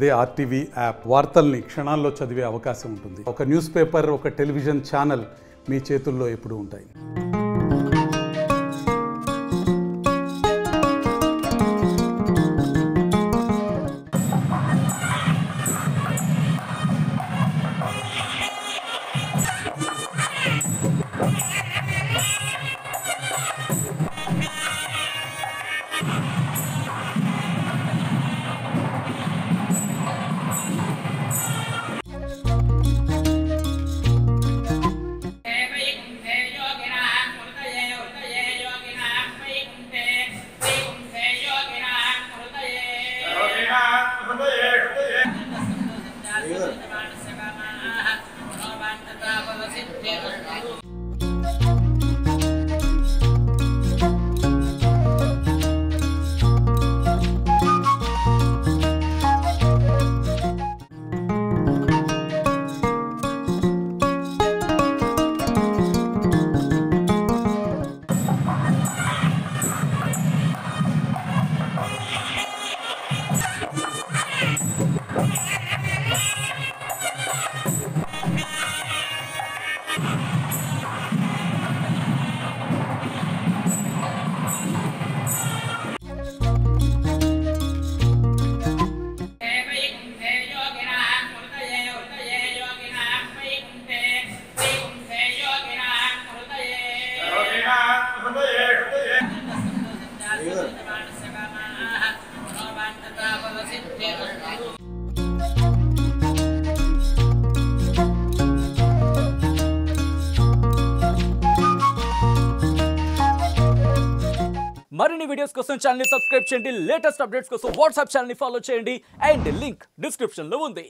అదే RTV app వార్తల్ని క్షణాల్లో చదివే అవకాశం ఉంటుంది. ఒక న్యూస్ పేపర్, ఒక టెలివిజన్ ఛానల్ మీ చేతుల్లో ఎప్పుడూ ఉంటాయి. మరిన్ని వీడియోస్ కోసం ఛానల్ ని సబ్స్క్రైబ్ చేయండి. లేటెస్ట్ అప్డేట్స్ కోసం వాట్సాప్ ఛానల్ ని ఫాలో చేయండి. అండ్ లింక్ డిస్క్రిప్షన్ లో ఉంది.